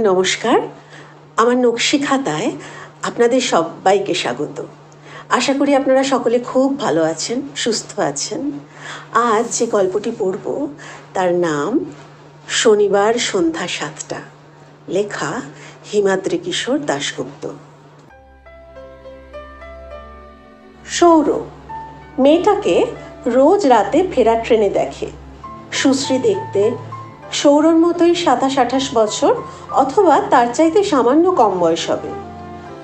নমস্কার, আমার নকশি খাতায় আপনাদের সবাইকে স্বাগত। আশা করি আপনারা সকলে খুব ভালো আছেন, সুস্থ আছেন। আজ যে গল্পটি পড়ব তার নাম শনিবার সন্ধ্যা 7টা, লেখা হিমাদ্রি কিশোর দাশগুপ্ত। সৌর মেয়েটাকে রোজ রাতে ফেরার ট্রেনে দেখে। সুশ্রী দেখতে, সৌরর মতোই 27-28 বছর অথবা তার চাইতে সামান্য কম বয়স হবে।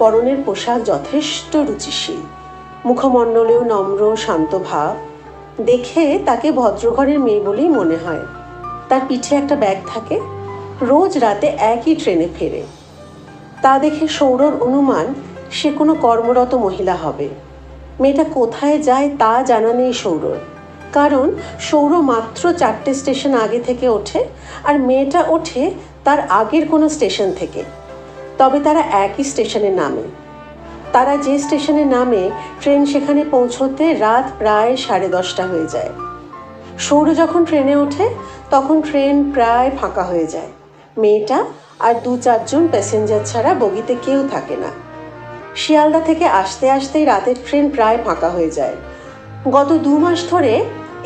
পরনের পোশাক যথেষ্ট রুচিশীল, মুখমণ্ডলেও নম্র শান্ত ভাব। দেখে তাকে ভদ্রঘরের মেয়ে বলেই মনে হয়। তার পিঠে একটা ব্যাগ থাকে, রোজ রাতে একই ট্রেনে ফেরে। তা দেখে সৌরর অনুমান সে কোনো কর্মরত মহিলা হবে। মেয়েটা কোথায় যায় তা জানা নেই সৌরর, কারণ সৌর মাত্র 4টে স্টেশন আগে থেকে ওঠে আর মেয়েটা ওঠে তার আগের কোনো স্টেশন থেকে। তবে তারা একই স্টেশনে নামে। তারা যে স্টেশনে নামে ট্রেন সেখানে পৌঁছতে রাত প্রায় 10:30 হয়ে যায়। সৌর যখন ট্রেনে ওঠে তখন ট্রেন প্রায় ফাঁকা হয়ে যায়। মেয়েটা আর 2-4 জন প্যাসেঞ্জার ছাড়া বগিতে কেউ থাকে না। শিয়ালদা থেকে আসতে আসতেই রাতের ট্রেন প্রায় ফাঁকা হয়ে যায়। গত 2 মাস ধরে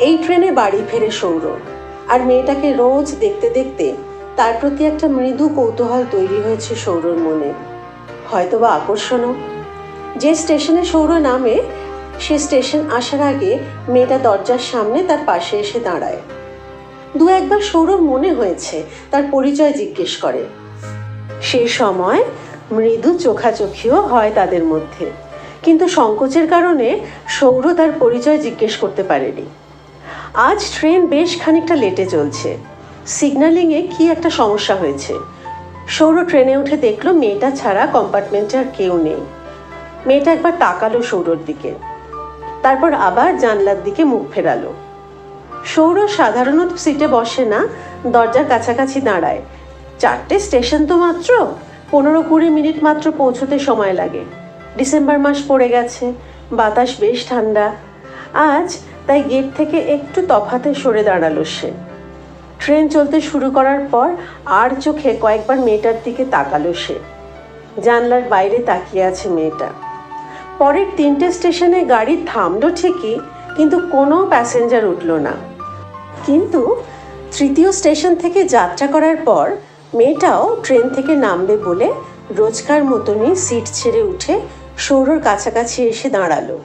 এই ট্রেনে বাড়ি ফেরে সৌর, আর মেয়েটাকে রোজ দেখতে দেখতে তার প্রতি একটা মৃদু কৌতূহল তৈরি হয়েছে সৌরর মনে, হয়তোবা আকর্ষণও। যে স্টেশনে সৌর নামে সে স্টেশন আসার আগে মেয়েটা দরজার সামনে তার পাশে এসে দাঁড়ায়। 2-1 সৌরর মনে হয়েছে তার পরিচয় জিজ্ঞেস করে। সেই সময় মৃদু চোখাচোখিও হয় তাদের মধ্যে, কিন্তু সংকোচের কারণে সৌর তার পরিচয় জিজ্ঞেস করতে পারেনি। আজ ট্রেন বেশ খানিকটা লেটে চলছে। সিগন্যালিংয়ে কি একটা সমস্যা হয়েছে। সৌর ট্রেনে উঠে দেখলো মেয়েটা ছাড়া কম্পার্টমেন্টে আর কেউ নেই। মেয়েটা একবার তাকালো সৌরর দিকে, তারপর আবার জানলার দিকে মুখ ফেরালো। সৌর সাধারণত সিটে বসে না, দরজার কাছাকাছি দাঁড়ায়। 4টে স্টেশন তো মাত্র, 15-20 মিনিট মাত্র পৌঁছতে সময় লাগে। ডিসেম্বর মাস পড়ে গেছে, বাতাস বেশ ঠান্ডা। আজ তাই গেট থেকে একটু তফাতে সরে দাঁড়ালো সে। ট্রেন চলতে শুরু করার পর আর চোখে কয়েকবার মেয়েটার দিকে তাকালো সে। জানলার বাইরে তাকিয়ে আছে মেয়েটা। পরের 3টে স্টেশনে গাড়ি থামলো ঠিকই, কিন্তু কোনো প্যাসেঞ্জার উঠল না। কিন্তু 3য় স্টেশন থেকে যাত্রা করার পর মেয়েটাও ট্রেন থেকে নামবে বলে রোজকার মতনই সিট ছেড়ে উঠে সৌরর কাছাকাছি এসে দাঁড়ালো।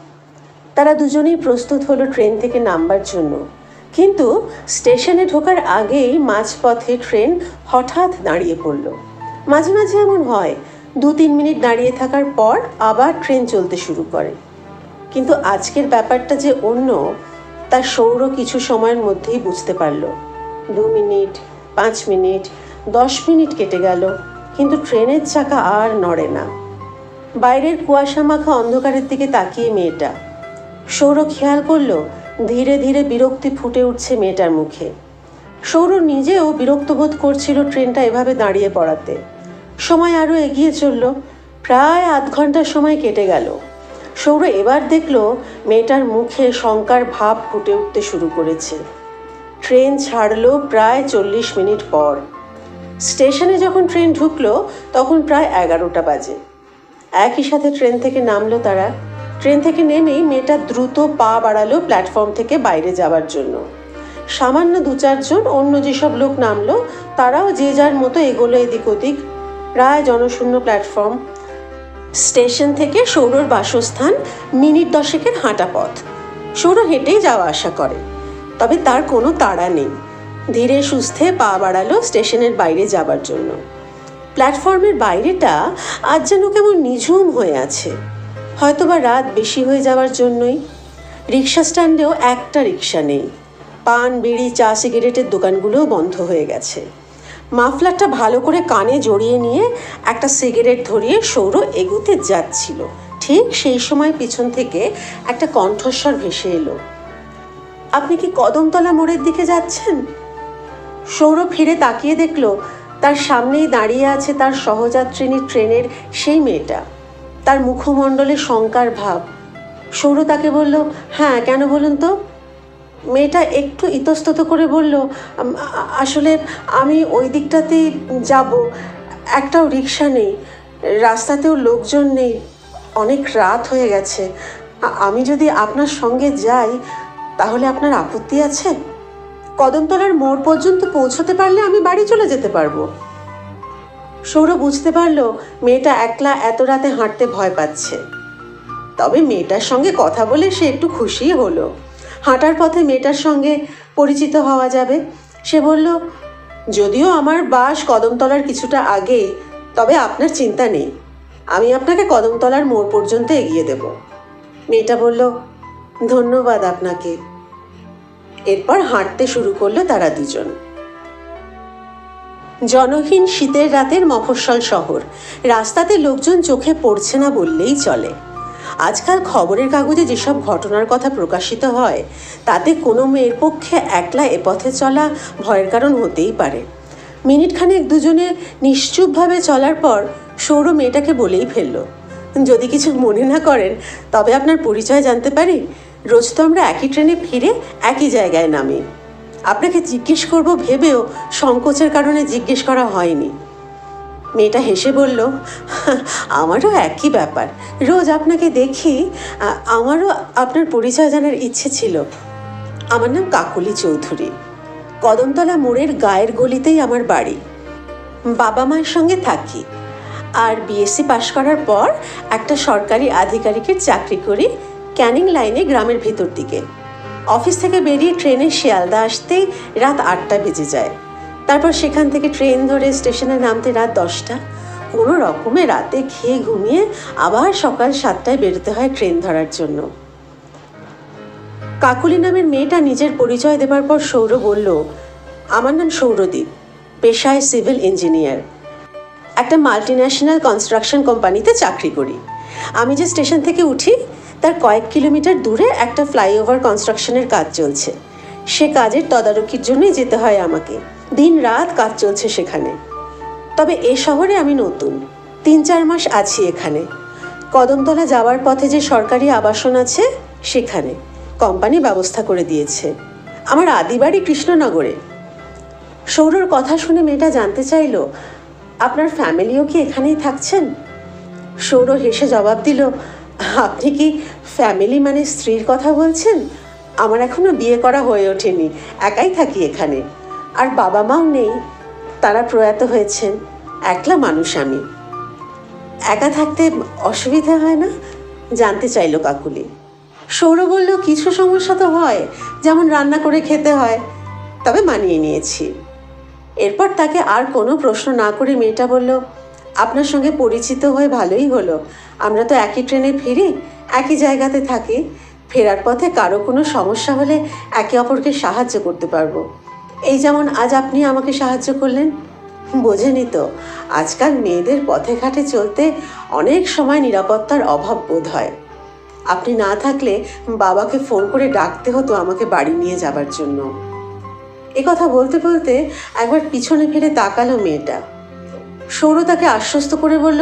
তারা দুজনেই প্রস্তুত হলো ট্রেন থেকে নামবার জন্য, কিন্তু স্টেশনে ঢোকার আগেই মাঝপথে ট্রেন হঠাৎ দাঁড়িয়ে পড়ল। মাঝে মাঝে এমন হয়, 2-3 মিনিট দাঁড়িয়ে থাকার পর আবার ট্রেন চলতে শুরু করে। কিন্তু আজকের ব্যাপারটা যে অন্য, তা সৌর কিছু সময়ের মধ্যেই বুঝতে পারল। 2 মিনিট, 5 মিনিট, 10 মিনিট কেটে গেল, কিন্তু ট্রেনের চাকা আর নড়ে না। বাইরের কুয়াশা মাখা অন্ধকারের দিকে তাকিয়ে মেয়েটা, সৌর খেয়াল করল ধীরে ধীরে বিরক্তি ফুটে উঠছে মেয়েটার মুখে। সৌর নিজেও বিরক্ত বোধ করছিল ট্রেনটা এভাবে দাঁড়িয়ে পড়াতে। সময় আরও এগিয়ে চলল, প্রায় আধ ঘন্টার সময় কেটে গেল। সৌর এবার দেখল মেয়েটার মুখে শঙ্কার ভাব ফুটে উঠতে শুরু করেছে। ট্রেন ছাড়লো প্রায় 40 মিনিট পর। স্টেশনে যখন ট্রেন ঢুকলো তখন প্রায় 11টা বাজে। একই সাথে ট্রেন থেকে নামলো তারা। ট্রেন থেকে নেমেই মেয়েটা দ্রুত পা বাড়ালো প্ল্যাটফর্ম থেকে বাইরে যাওয়ার জন্য। সামান্য 2-4 জন অন্য যেসব লোক নামলো তারাও যে যার মতো এগোলো এদিক ওদিক। প্রায় জনশূন্য প্ল্যাটফর্ম। স্টেশন থেকে সৌরর বাসস্থান মিনিট 10-এর হাঁটা পথ। সৌর হেঁটেই যাওয়া আসা করে, তবে তার কোনো তাড়া নেই। ধীরে সুস্থে পা বাড়ালো স্টেশনের বাইরে যাবার জন্য। প্ল্যাটফর্মের বাইরেটা আজ যেন কেমন নিঝুম হয়ে আছে, হয়তোবা রাত বেশি হয়ে যাওয়ার জন্যই। রিক্সা স্ট্যান্ডেও একটা রিক্সা নেই। পান, বিড়ি, চা, সিগারেটের দোকানগুলোও বন্ধ হয়ে গেছে। মাফলারটা ভালো করে কানে জড়িয়ে নিয়ে একটা সিগারেট ধরিয়ে সৌর এগোতে যাচ্ছিল। ঠিক সেই সময় পিছন থেকে একটা কণ্ঠস্বর ভেসে এলো, আপনি কি কদমতলা মোড়ের দিকে যাচ্ছেন? সৌর ফিরে তাকিয়ে দেখল তার সামনেই দাঁড়িয়ে আছে তার সহযাত্রিনী ট্রেনের সেই মেয়েটা। তার মুখমণ্ডলে শঙ্কার ভাব। সৌর তাকে বলল, হ্যাঁ কেন বলুন তো? মেয়েটা একটু ইতস্তত করে বলল, আসলে আমি ওই দিকটাতেই যাব, একটাও রিক্সা নেই, রাস্তাতেও লোকজন নেই, অনেক রাত হয়ে গেছে। আমি যদি আপনার সঙ্গে যাই তাহলে আপনার আপত্তি আছে? কদমতলার মোড় পর্যন্ত পৌঁছতে পারলে আমি বাড়ি চলে যেতে পারবো। সৌর বুঝতে পারলো মেয়েটা একলা এত রাতে হাঁটতে ভয় পাচ্ছে। তবে মেয়েটার সঙ্গে কথা বলে সে একটু খুশিই হলো। হাঁটার পথে মেয়েটার সঙ্গে পরিচিত হওয়া যাবে। সে বলল, যদিও আমার বাস কদমতলার কিছুটা আগে, তবে আপনার চিন্তা নেই, আমি আপনাকে কদমতলার মোড় পর্যন্ত এগিয়ে দেব। মেয়েটা বলল, ধন্যবাদ আপনাকে। এরপর হাঁটতে শুরু করলো তারা দুজন। জনহীন শীতের রাতের মফস্বল শহর, রাস্তাতে লোকজন চোখে পড়ছে না বললেই চলে। আজকাল খবরের কাগজে যেসব ঘটনার কথা প্রকাশিত হয় তাতে কোনো মেয়ের পক্ষে একলা এ পথে চলা ভয়ের কারণ হতেই পারে। মিনিটখানেক দুজনে নিশ্চুপভাবে চলার পর সৌর মেয়েটাকে বলেই ফেলল, যদি কিছু মনে না করেন তবে আপনার পরিচয় জানতে পারি? রোজ তো আমরা একই ট্রেনে ফিরে একই জায়গায় নামি। আপনাকে জিজ্ঞেস করব ভেবেও সংকোচের কারণে জিজ্ঞেস করা হয়নি। মেয়েটা হেসে বলল, আমারও একই ব্যাপার, রোজ আপনাকে দেখি, আমারও আপনার পরিচয় জানার ইচ্ছে ছিল। আমার নাম কাকলি চৌধুরী, কদমতলা মোড়ের গায়ের গলিতেই আমার বাড়ি। বাবা মায়ের সঙ্গে থাকি, আর বিএসসি পাশ করার পর একটা সরকারি আধিকারিকের চাকরি করি ক্যানিং লাইনে, গ্রামের ভিতর দিকে। অফিস থেকে বেরিয়ে ট্রেনে শিয়ালদা আসতেই রাত 8টা বেজে যায়। তারপর সেখান থেকে ট্রেন ধরে স্টেশনে নামতে রাত 10টা। কোনো রকমে রাতে খেয়ে ঘুমিয়ে আবার সকাল 7টায় বেরোতে হয় ট্রেন ধরার জন্য। কাকুলি নামের মেয়েটা নিজের পরিচয় দেবার পর সৌর বলল, আমার নাম সৌরদীপ, পেশায় সিভিল ইঞ্জিনিয়ার, একটা মাল্টিন্যাশনাল কনস্ট্রাকশন কোম্পানিতে চাকরি করি। আমি যে স্টেশন থেকে উঠি তার কয়েক কিলোমিটার দূরে একটা ফ্লাইওভার কনস্ট্রাকশনের কাজ চলছে। সে কাজের তদারকির জন্যই যেতে হয় আমাকে। দিন রাত কাজ চলছে সেখানে। তবে এ শহরে আমি নতুন, 3-4 মাস আছি এখানে। কদমতলা যাওয়ার পথে যে সরকারি আবাসন আছে সেখানে কোম্পানি ব্যবস্থা করে দিয়েছে। আমার আদি বাড়ি কৃষ্ণনগরে। সৌরর কথা শুনে মেয়েটা জানতে চাইল, আপনার ফ্যামিলিও কি এখানেই থাকছেন? সৌর হেসে জবাব দিল, আপনি কি ফ্যামিলি মানে স্ত্রীর কথা বলছেন? আমার এখনো বিয়ে করা হয়ে ওঠেনি, একাই থাকি এখানে। আর বাবা মাও নেই, তারা প্রয়াত হয়েছেন। একলা মানুষ আমি। একা থাকতে অসুবিধা হয় না? জানতে চাইল কাকুলি। সৌর বলল, কিছু সমস্যা তো হয়, যেমন রান্না করে খেতে হয়, তবে মানিয়ে নিয়েছি। এরপর তাকে আর কোনো প্রশ্ন না করে মেয়েটা বলল, আপনার সঙ্গে পরিচিত হয়ে ভালোই হলো। আমরা তো একই ট্রেনে ফিরি, একই জায়গাতে থাকি। ফেরার পথে কারো কোনো সমস্যা হলে একে অপরকে সাহায্য করতে পারবো। এই যেমন আজ আপনি আমাকে সাহায্য করলেন। বোঝেনি তো, আজকাল মেয়েদের পথে ঘাটে চলতে অনেক সময় নিরাপত্তার অভাব বোধ হয়। আপনি না থাকলে বাবাকে ফোন করে ডাকতে হতো আমাকে বাড়ি নিয়ে যাবার জন্য। এ কথা বলতে বলতে একবার পিছনে ফিরে তাকালো মেয়েটা। সৌর তাকে আশ্বস্ত করে বলল,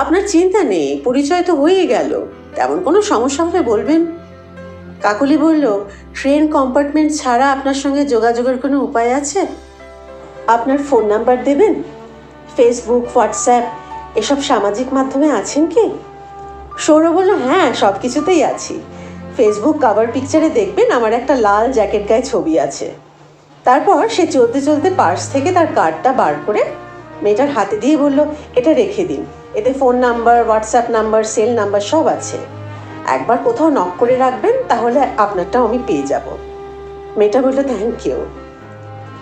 আপনার চিন্তা নেই, পরিচয় তো হয়ে গেল, তেমন কোনো সমস্যা হলে বলবেন। কাকলি বলল, ট্রেন কম্পার্টমেন্ট ছাড়া আপনার সঙ্গে যোগাযোগের কোনো উপায় আছে? আপনার ফোন নাম্বার দেবেন? ফেসবুক, হোয়াটসঅ্যাপ এসব সামাজিক মাধ্যমে আছেন কি? সৌর বলল, হ্যাঁ, সব কিছুতেই আছি। ফেসবুক কভার পিকচারে দেখবেন আমার একটা লাল জ্যাকেট গায়ে ছবি আছে। তারপর সে চলতে চলতে পার্স থেকে তার কার্ডটা বার করে মেয়েটার হাতে দিয়ে বলল, এটা রেখে দিন, এতে phone number, WhatsApp number, cell number সব আছে। একবার কোথাও নক করে রাখবেন, তাহলে আপনারটাও আমি পেয়ে যাব। মেয়েটা বলল, থ্যাংক ইউ।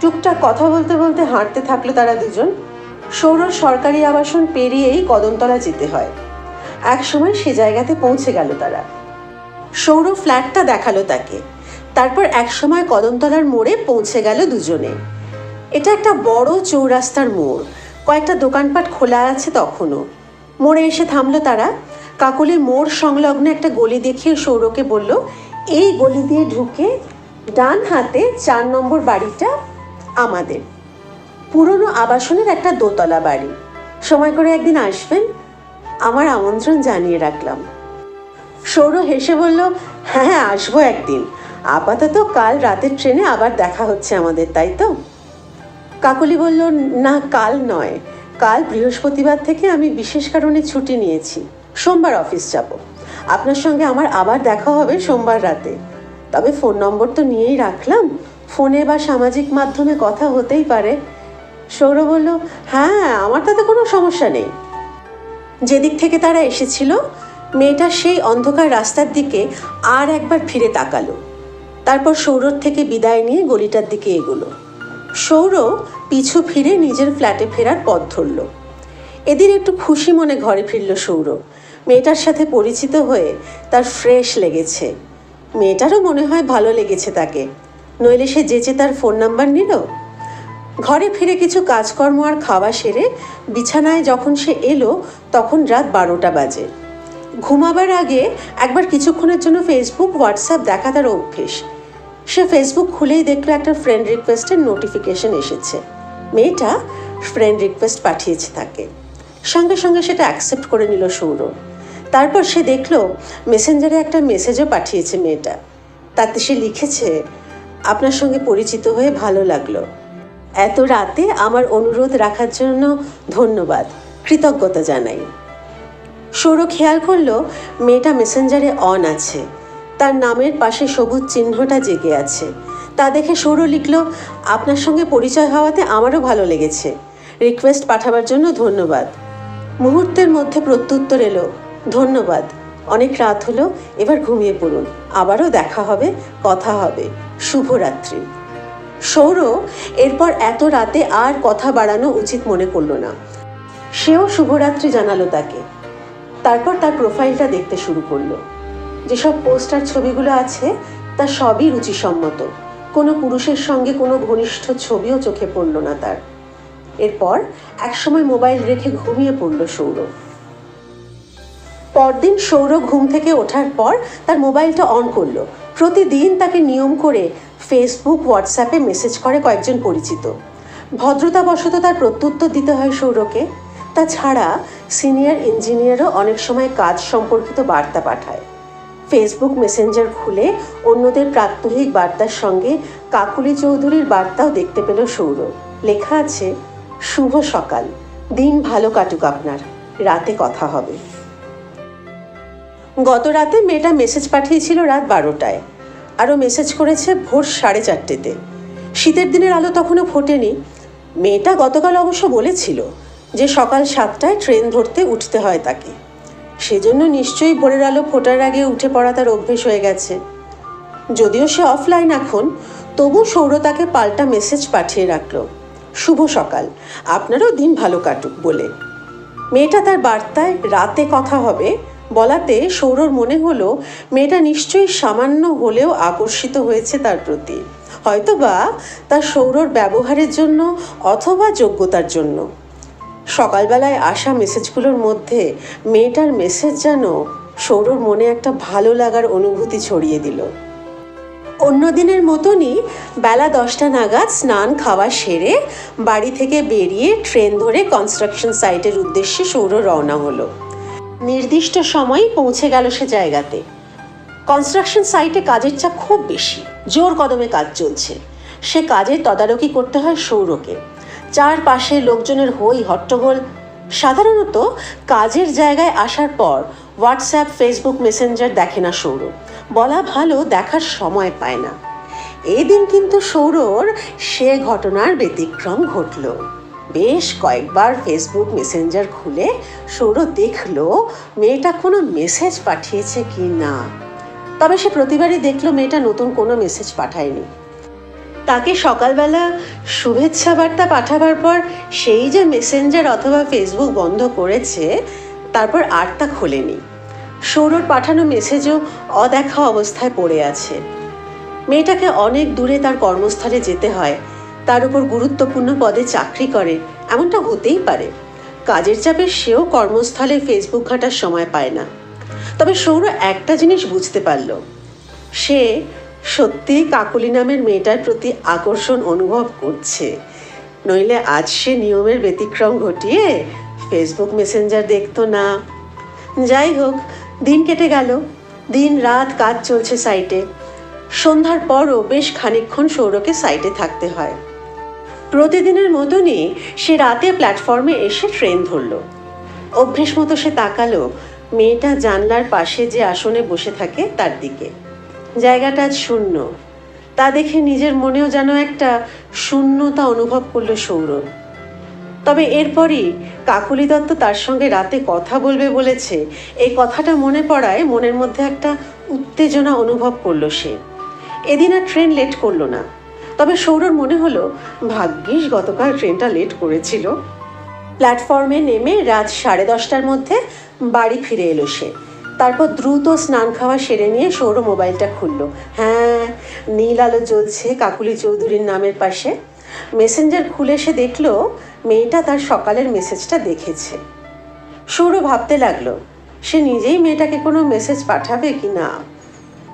টুকটাক কথা বলতে বলতে হাঁটতে থাকলো তারা দুজন। সৌর সরকারি আবাসন পেরিয়েই কদমতলা যেতে হয়। এক সময় সে জায়গাতে পৌঁছে গেল তারা। সৌর ফ্ল্যাটটা দেখালো তাকে। তারপর এক সময় কদমতলার মোড়ে পৌঁছে গেল দুজনে। এটা একটা বড় চৌরাস্তার মোড়, কয়েকটা দোকানপাট খোলা আছে তখনও। মোড়ে এসে থামলো তারা। কাকলি মোড় সংলগ্ন একটা গলি দেখিয়ে সৌরকে বলল, এই গলি দিয়ে ঢুকে ডান হাতে 4 নম্বর বাড়িটা আমাদের। পুরনো আবাসনের একটা দোতলা বাড়ি। সময় করে একদিন আসবেন, আমার আমন্ত্রণ জানিয়ে রাখলাম। সৌর হেসে বলল, হ্যাঁ, আসবো একদিন। আপাতত কাল রাতের ট্রেনে আবার দেখা হচ্ছে আমাদের, তাই তো? কাকলি বলল, না, কাল নয়, কাল বৃহস্পতিবার থেকে আমি বিশেষ কারণে ছুটি নিয়েছি, সোমবার অফিস যাব। আপনার সঙ্গে আমার আবার দেখা হবে সোমবার রাতে। তবে ফোন নম্বর তো নিয়েই রাখলাম, ফোনে বা সামাজিক মাধ্যমে কথা হতেই পারে। সৌর বলল, হ্যাঁ, আমার তাতে কোনো সমস্যা নেই। যেদিক থেকে তারা এসেছিল, মেয়েটা সেই অন্ধকার রাস্তার দিকে আর একবার ফিরে তাকালো। তারপর সৌরর থেকে বিদায় নিয়ে গলিটার দিকে এগোলো। সৌর পিছু ফিরে নিজের ফ্ল্যাটে ফেরার পথ ধরল। এদিন একটু খুশি মনে ঘরে ফিরল সৌর। মেয়েটার সাথে পরিচিত হয়ে তার ফ্রেশ লেগেছে। মেয়েটারও মনে হয় ভালো লেগেছে তাকে, নইলে সে যেচে তার ফোন নাম্বার নিল। ঘরে ফিরে কিছু কাজকর্ম আর খাওয়া সেরে বিছানায় যখন সে এলো, তখন রাত 12টা বাজে। ঘুমাবার আগে একবার কিছুক্ষণের জন্য ফেসবুক, হোয়াটসঅ্যাপ দেখা তার অভ্যেস। সে ফেসবুক খুলেই দেখলো একটা ফ্রেন্ড রিকোয়েস্টের নোটিফিকেশন এসেছে। মেয়েটা ফ্রেন্ড রিকোয়েস্ট পাঠিয়েছে তাকে। সঙ্গে সঙ্গে সেটা অ্যাকসেপ্ট করে নিল সৌর। তারপর সে দেখলো মেসেঞ্জারে একটা মেসেজও পাঠিয়েছে মেয়েটা। তাতে সে লিখেছে, আপনার সঙ্গে পরিচিত হয়ে ভালো লাগলো। এত রাতে আমার অনুরোধ রাখার জন্য ধন্যবাদ, কৃতজ্ঞতা জানাই। সৌর খেয়াল করলো মেয়েটা মেসেঞ্জারে অন আছে, তার নামের পাশে সবুজ চিহ্নটা জেগে আছে। তা দেখে সৌর লিখল, আপনার সঙ্গে পরিচয় হওয়াতে আমারও ভালো লেগেছে, রিকোয়েস্ট পাঠাবার জন্য ধন্যবাদ। মুহূর্তের মধ্যে প্রত্যুত্তর এলো, ধন্যবাদ, অনেক রাত হলো, এবার ঘুমিয়ে পড়ুন, আবারও দেখা হবে, কথা হবে, শুভরাত্রি। সৌর এরপর এত রাতে আর কথা বাড়ানো উচিত মনে করলো না। সেও শুভরাত্রি জানালো তাকে। তারপর তার প্রোফাইলটা দেখতে শুরু করলো। যেসব পোস্টার ছবিগুলো আছে তা সবই রুচিসম্মত। কোনো পুরুষের সঙ্গে কোনো ঘনিষ্ঠ ছবিও চোখে পড়ল না তার। এরপর একসময় মোবাইল রেখে ঘুমিয়ে পড়ল সৌর। পরদিন সৌর ঘুম থেকে ওঠার পর তার মোবাইলটা অন করলো। প্রতিদিন তাকে নিয়ম করে ফেসবুক, হোয়াটসঅ্যাপে মেসেজ করে কয়েকজন পরিচিত। ভদ্রতাবশত তার প্রত্যুত্তর দিতে হয় সৌরকে। তাছাড়া সিনিয়র ইঞ্জিনিয়ারও অনেক সময় কাজ সম্পর্কিত বার্তা পাঠায়। ফেসবুক মেসেঞ্জার খুলে অন্যদের প্রাত্যহিক বার্তার সঙ্গে কাকুলি চৌধুরীর বার্তাও দেখতে পেল সৌর। লেখা আছে, শুভ সকাল, দিন ভালো কাটুক আপনার, রাতে কথা হবে। গত রাতে মেয়েটা মেসেজ পাঠিয়েছিল রাত 12টায়, আরও মেসেজ করেছে ভোর 4:30-তে। শীতের দিনের আলো তখনও ফোটেনি। মেয়েটা গতকাল অবশ্য বলেছিল যে সকাল 7টায় ট্রেন ধরতে উঠতে হয় তাকে। সেজন্য নিশ্চয়ই ভোরের আলো ফোটার আগে উঠে পড়া তার অভ্যেস হয়ে গেছে। যদিও সে অফলাইন এখন, তবু সৌর তাকে পাল্টা মেসেজ পাঠিয়ে রাখল, শুভ সকাল, আপনারও দিন ভালো কাটুক বলে। মেয়েটা তার বার্তায় রাতে কথা হবে বলাতে সৌরর মনে হলো মেয়েটা নিশ্চয়ই সামান্য হলেও আকর্ষিত হয়েছে তার প্রতি, হয়তোবা তার সৌরর ব্যবহারের জন্য অথবা যোগ্যতার জন্য। সকালবেলায় আসা মেসেজগুলোর মধ্যে মেয়েটার মেসেজ যেন সৌরর মনে একটা ভালো লাগার অনুভূতি ছড়িয়ে দিল। অন্য দিনের মতনই বেলা 10টা নাগাদ স্নান খাওয়া সেরে বাড়ি থেকে বেরিয়ে ট্রেন ধরে কনস্ট্রাকশন সাইটের উদ্দেশ্যে সৌর রওনা হলো। নির্দিষ্ট সময় পৌঁছে গেল সে জায়গাতে। কনস্ট্রাকশন সাইটে কাজের চাপ খুব বেশি, জোর কদমে কাজ চলছে। সে কাজের তদারকি করতে হয় সৌরকে। চারপাশে লোকজনের হই হট্টগোল। সাধারণত কাজের জায়গায় আসার পর হোয়াটসঅ্যাপ, ফেসবুক মেসেঞ্জার দেখে না সৌর, বলা ভালো দেখার সময় পায় না। এই দিন কিন্তু সৌরর সে ঘটনার ব্যতিক্রম ঘটল। বেশ কয়েকবার ফেসবুক মেসেঞ্জার খুলে সৌর দেখলো মেয়েটা কোনো মেসেজ পাঠিয়েছে কি না। তবে সে প্রতিবারই দেখলো মেয়েটা নতুন কোনো মেসেজ পাঠায়নি। তাকে সকালবেলা শুভেচ্ছা বার্তা পাঠাবার পর সেই যে মেসেঞ্জার অথবা ফেসবুক বন্ধ করেছে, তারপর আর তা খোলেনি। সৌরর পাঠানো মেসেজও অদেখা অবস্থায় পড়ে আছে। মেয়েটাকে অনেক দূরে তার কর্মস্থলে যেতে হয়, তার উপর গুরুত্বপূর্ণ পদে চাকরি করে, এমনটা হতেই পারে। কাজের চাপে সেও কর্মস্থলে ফেসবুক ঘাঁটার সময় পায় না। তবে সৌর একটা জিনিস বুঝতে পারল, সে সত্যিই কাকুলি নামের মেয়েটার প্রতি আকর্ষণ অনুভব করছে, নইলে আজ সে নিয়মের ব্যতিক্রম ঘটিয়ে ফেসবুক মেসেঞ্জার দেখতো না। যাই হোক, দিন কেটে গেল। দিন রাত কাজ চলছে সাইটে। সন্ধ্যার পরও বেশ খানিকক্ষণ সৌরকে সাইটে থাকতে হয়। প্রতিদিনের মতনই সে রাতে প্ল্যাটফর্মে এসে ট্রেন ধরল। অভ্যেস মতো সে তাকালো মেয়েটা জানলার পাশে যে আসনে বসে থাকে তার দিকে। জায়গাটা আজ শূন্য। তা দেখে নিজের মনেও যেন একটা শূন্যতা অনুভব করলো সৌরভ। তবে এরপরই কাকলি দত্ত তার সঙ্গে রাতে কথা বলবে বলেছে, এই কথাটা মনে পড়ায় মনের মধ্যে একটা উত্তেজনা অনুভব করলো সে। এদিন আর ট্রেন লেট করলো না। তবে সৌরভ মনে হলো ভাগ্যিস গতকাল ট্রেনটা লেট করেছিল। প্ল্যাটফর্মে নেমে রাত 10:30টার মধ্যে বাড়ি ফিরে এলো সে। তারপর দ্রুত স্নান খাওয়া সেরে নিয়ে সৌরভ মোবাইলটা খুললো। হ্যাঁ, নীল আলো জ্বলছে কাকুলি চৌধুরীর নামের পাশে। মেসেঞ্জার খুলে সে দেখলো মেয়েটা তার সকালের মেসেজটা দেখেছে। সৌরভ ভাবতে লাগলো সে নিজেই মেয়েটাকে কোনো মেসেজ পাঠাবে কি না।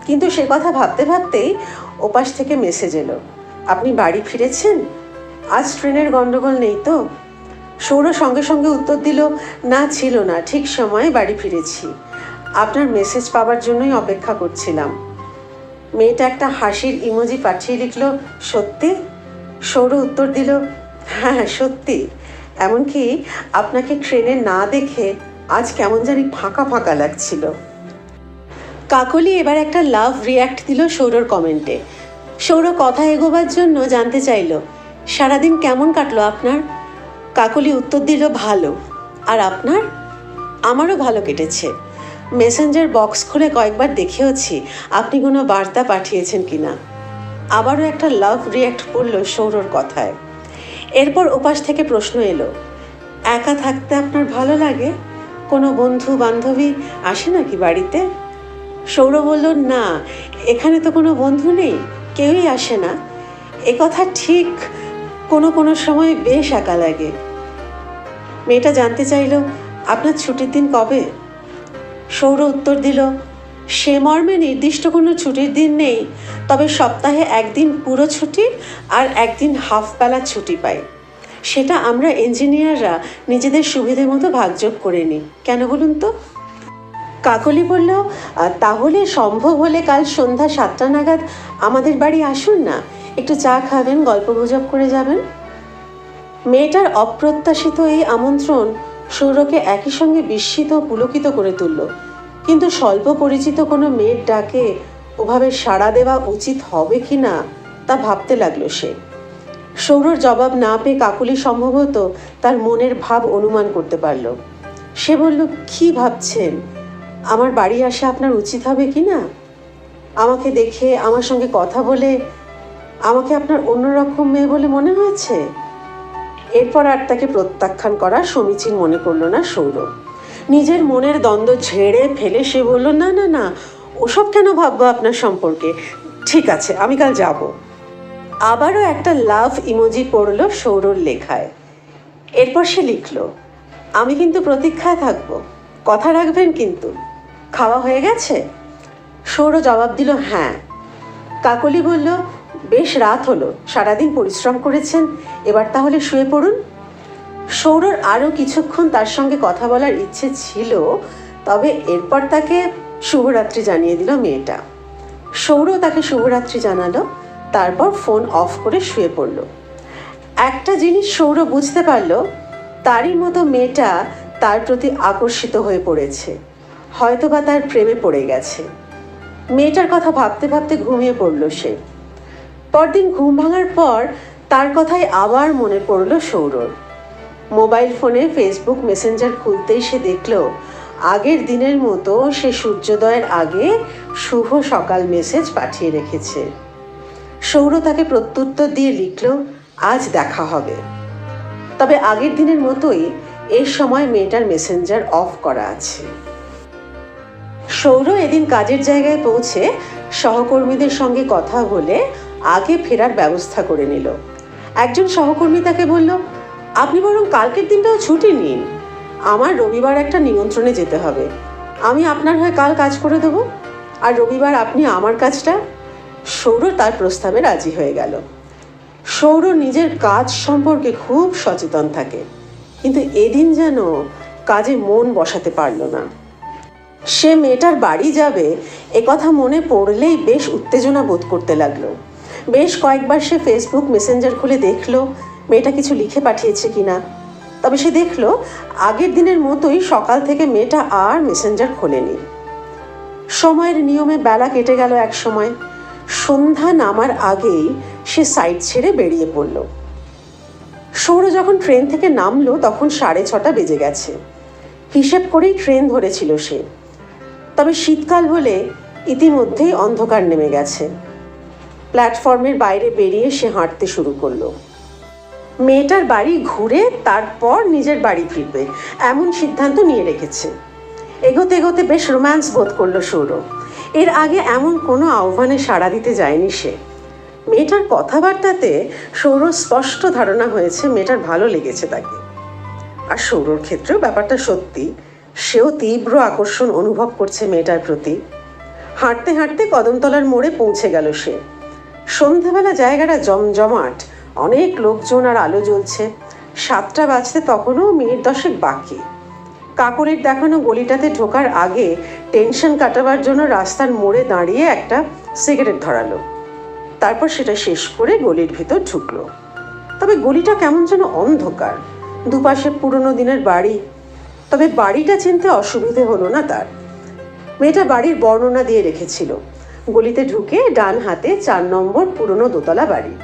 কিন্তু সে কথা ভাবতে ভাবতেই ওপাশ থেকে মেসেজ এলো, আপনি বাড়ি ফিরেছেন? আজ ট্রেনের গন্ডগোল নেই তো? সৌরভ সঙ্গে সঙ্গে উত্তর দিল, না, ছিল না, ঠিক সময়ে বাড়ি ফিরেছি। আপনার মেসেজ পাওয়ার জন্যই অপেক্ষা করছিলাম। মেয়েটা একটা হাসির ইমোজি পাঠিয়ে লিখল, সত্যি? সৌরভ উত্তর দিল, হ্যাঁ সত্যি। এমনকি আপনাকে ট্রেনে না দেখে আজ কেমন জানি ফাঁকা ফাঁকা লাগছিল। কাকলি এবার একটা লাভ রিয়্যাক্ট দিল সৌরভর কমেন্টে। সৌরভ কথা এগোবার জন্য জানতে চাইল, সারাদিন কেমন কাটলো আপনার? কাকলি উত্তর দিল, ভালো। আর আপনার? আমারও ভালো কেটেছে। মেসেঞ্জার বক্স খুলে কয়েকবার দেখেওছি আপনি কোনো বার্তা পাঠিয়েছেন কিনা। আবারও একটা লাভ রিয়্যাক্ট পড়ল সৌরভর কথায়। এরপর ওপাশ থেকে প্রশ্ন এলো, একা থাকতে আপনার ভালো লাগে? কোনো বন্ধু বান্ধবী আসে নাকি বাড়িতে? সৌরভ বলল, না, এখানে তো কোনো বন্ধু নেই, কেউই আসে না। একথা ঠিক, কোনো কোনো সময় বেশ একা লাগে। মেয়েটা জানতে চাইল, আপনার ছুটির দিন কবে? সৌরভ উত্তর দিল, সে মর্মে নির্দিষ্ট কোনো ছুটির দিন নেই, তবে সপ্তাহে একদিন পুরো ছুটি আর একদিন হাফ বেলার ছুটি পাই। সেটা আমরা ইঞ্জিনিয়াররা নিজেদের সুবিধে মতো ভাগযোগ করে নিই। কেন বলুন তো? কাকলি বলল, তাহলে সম্ভব হলে কাল সন্ধ্যা 7টা নাগাদ আমাদের বাড়ি আসুন না, একটু চা খাবেন, গল্প গুজব করে যাবেন। মেয়েটার অপ্রত্যাশিত এই আমন্ত্রণ সৌরভকে একই সঙ্গে বিস্মিত পুলকিত করে তুলল। কিন্তু স্বল্প পরিচিত কোনো মেয়ের ডাকে ওভাবে সাড়া দেওয়া উচিত হবে কি না তা ভাবতে লাগলো সে। সৌরভ জবাব না পেয়ে কাকলি সম্ভবত তার মনের ভাব অনুমান করতে পারল। সে বলল, কি ভাবছেন? আমার বাড়ি আসা আপনার উচিত হবে কি না? আমাকে দেখে, আমার সঙ্গে কথা বলে আমাকে আপনার অন্যরকম মেয়ে বলে মনে হয়েছে? এরপর আর তাকে প্রত্যাখ্যান করা সমীচীন মনে করল না সৌরভ। নিজের মনের দ্বন্দ্ব ঝেড়ে ফেলে সে বলল, না না না, ওসব কেন ভাববো আপনার সম্পর্কে। ঠিক আছে, আমি কাল যাব। আবারও একটা লাভ ইমোজি পড়ল সৌরভ লেখায়। এরপর সে লিখল, আমি কিন্তু প্রতীক্ষায় থাকবো, কথা রাখবেন কিন্তু। খাওয়া হয়ে গেছে? সৌরভ জবাব দিল, হ্যাঁ। কাকলি বলল, বেশ রাত হলো, সারাদিন পরিশ্রম করেছেন, এবার তাহলে শুয়ে পড়ুন। সৌরভ আরও কিছুক্ষণ তার সঙ্গে কথা বলার ইচ্ছে ছিল, তবে এরপর তাকে শুভরাত্রি জানিয়ে দিল মেয়েটা। সৌরভ তাকে শুভরাত্রি জানালো, তারপর ফোন অফ করে শুয়ে পড়ল। একটা জিনিস সৌরভ বুঝতে পারল, তারই মতো মেয়েটা তার প্রতি আকর্ষিত হয়ে পড়েছে, হয়তোবা তার প্রেমে পড়ে গেছে। মেয়েটার কথা ভাবতে ভাবতে ঘুমিয়ে পড়ল সে। পরদিন ঘুম ভাঙার পর তার কথাই আবার মনে পড়ল সৌরভ। মোবাইল ফোনে ফেসবুক মেসেঞ্জার খুলতেই সে দেখল আগের দিনের মতো সে সূর্যোদয়ের আগে শুভ সকাল মেসেজ পাঠিয়ে রেখেছে। সৌরভ তাকে প্রত্যুত্তর দিয়ে লিখল, আজ দেখা হবে। তবে আগের দিনের মতোই এই সময় মেয়েটার মেসেঞ্জার অফ করা আছে। সৌরভ এদিন কাজের জায়গায় পৌঁছে সহকর্মীদের সঙ্গে কথা বলে আগে ফেরার ব্যবস্থা করে নিল। একজন সহকর্মী তাকে বলল, আপনি বরং কালকের দিনটাও ছুটি নিন, আমার রবিবার একটা নিমন্ত্রণে যেতে হবে। আমি আপনার হয়ে কাল কাজ করে দেবো, আর রবিবার আপনি আমার কাজটা। সৌরভ তার প্রস্তাবে রাজি হয়ে গেল। সৌরভ নিজের কাজ সম্পর্কে খুব সচেতন থাকে, কিন্তু এদিন যেন কাজে মন বসাতে পারল না। সে মেয়েটার বাড়ি যাবে একথা মনে পড়লেই বেশ উত্তেজনা বোধ করতে লাগলো। বেশ কয়েকবার সে ফেসবুক মেসেঞ্জার খুলে দেখল মেয়েটা কিছু লিখে পাঠিয়েছে কিনা। তবে সে দেখলো আগের দিনের মতোই সকাল থেকে মেয়েটা আর মেসেঞ্জার খোলেনি। সময়ের নিয়মে বেলা কেটে গেল। এক সময় সন্ধ্যা নামার আগেই সে সাইট ছেড়ে বেরিয়ে পড়ল। সৌর যখন ট্রেন থেকে নামলো তখন 6:30 বেজে গেছে। হিসেব করেই ট্রেন ধরেছিল সে। তবে শীতকাল বলে ইতিমধ্যেই অন্ধকার নেমে গেছে। প্ল্যাটফর্মের বাইরে বেরিয়ে সে হাঁটতে শুরু করলো। মেয়েটার বাড়ি ঘুরে তারপর নিজের বাড়ি ফিরবে এমন সিদ্ধান্ত নিয়ে রেখেছে। এগোতে এগোতে বেশ রোম্যান্স বোধ করলো সৌর। এর আগে এমন কোনো আহ্বানে সাড়া দিতে যায়নি সে। মেয়েটার কথাবার্তাতে সৌরর স্পষ্ট ধারণা হয়েছে মেয়েটার ভালো লেগেছে তাকে। আর সৌরর ক্ষেত্রেও ব্যাপারটা সত্যি, সেও তীব্র আকর্ষণ অনুভব করছে মেয়েটার প্রতি। হাঁটতে হাঁটতে কদমতলার মোড়ে পৌঁছে গেল সে। সন্ধ্যাবেলা জায়গাটা জমজমাট, অনেক লোকজন আর আলো জ্বলছে। 7টা বাজতে তখনও মিনিট 10 বাকি। কাকলির দেখানো গলিটাতে ঢোকার আগে টেনশন কাটাবার জন্য রাস্তার মোড়ে দাঁড়িয়ে একটা সিগারেট ধরালো। তারপর সেটা শেষ করে গলির ভিতর ঢুকলো। তবে গলিটা কেমন যেন অন্ধকার, দুপাশে পুরনো দিনের বাড়ি। তবে বাড়িটা চিনতে অসুবিধে হলো না তার। মেয়েটা বাড়ির বর্ণনা দিয়ে রেখেছিল। গলিতে ঢুকে ডান হাতে 4 নম্বর পুরনো দোতলা বাড়ি।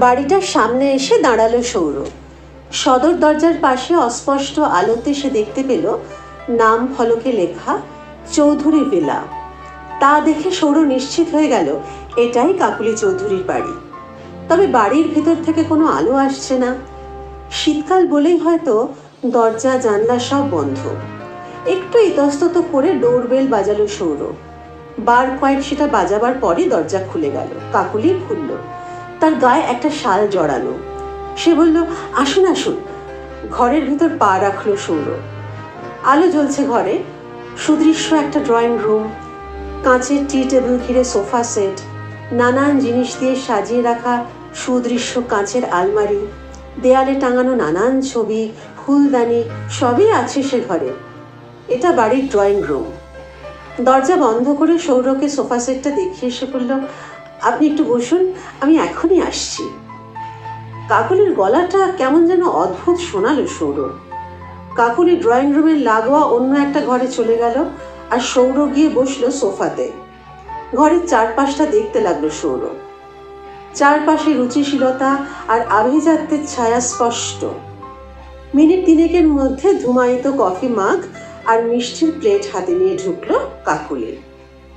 বাড়িটার সামনে এসে দাঁড়ালো সৌর। সদর দরজার পাশে অস্পষ্ট আলোতে সে দেখতে পেল নাম ফলকে লেখা চৌধুরী ভিলা। তা দেখে সৌর নিশ্চিত হয়ে গেল এটাই কাকুলি চৌধুরীর বাড়ি। তবে বাড়ির ভেতর থেকে কোনো আলো আসছে না। শীতকাল বলেই হয়তো দরজা জানলা সব বন্ধ। একটু ইতস্তত করে ডোরবেল বাজালো সৌর। বার কয়েক সেটা বাজাবার পরই দরজা খুলে গেল। কাকুলি খুলল। তার গায়ে একটা শাল জড়ানো। সে বলল, আসুন আসুন। ঘরের ভিতর পা রাখলো সৌর। আলো জ্বলছে ঘরে। সুদৃশ্য একটা ড্রয়িং রুম, কাঁচের টি টেবিল ঘিরে সোফা সেট, নানান জিনিস দিয়ে সাজিয়ে রাখা সুদৃশ্য কাঁচের আলমারি, দেয়ালে টাঙানো নানান ছবি, ফুলদানি সবই আছে সে ঘরে। এটা বাড়ির ড্রয়িং রুম। দরজা বন্ধ করে সৌরকে সোফা সেটটা দেখিয়ে এসে বলল, আপনি একটু বসুন, আমি এখনই আসছি। কাকুলির গলাটা কেমন যেন অদ্ভুত শোনালো সৌর। কাকুলি ড্রয়িং রুমের লাগোয়া অন্য একটা ঘরে চলে গেল আর সৌর গিয়ে বসলো সোফাতে। ঘরের চারপাশটা দেখতে লাগলো সৌর। চারপাশে রুচিশীলতা আর আভিজাত্যের ছায়া স্পষ্ট। মিনিট 3 মধ্যে ধুমায়িত কফি মাগ আর মিষ্টির প্লেট হাতে নিয়ে ঢুকলো কাকুলি।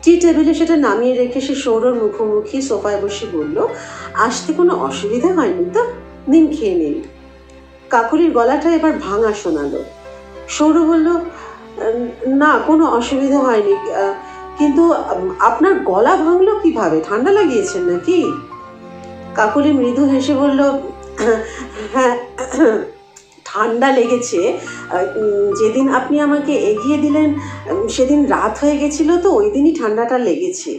টি টেবিলে সেটা নামিয়ে রেখে সে সৌরর মুখোমুখি সোফায় বসে বলল, আসতে কোনো অসুবিধা হয়নি তো? নিন, খেয়ে নিন। কাকুলির গলাটা এবার ভাঙা শোনালো। সৌর বলল, না কোনো অসুবিধা হয়নি, কিন্তু আপনার গলা ভাঙলো কিভাবে? ঠান্ডা লাগিয়েছেন নাকি? কাকুলি মৃদু হেসে বলল, হ্যাঁ ঠান্ডা লেগেছে। যেদিন আপনি আমাকে এগিয়ে দিলেন সেদিন রাত হয়ে গেছিল, তো ওই দিনই ঠান্ডাটা লেগেছে।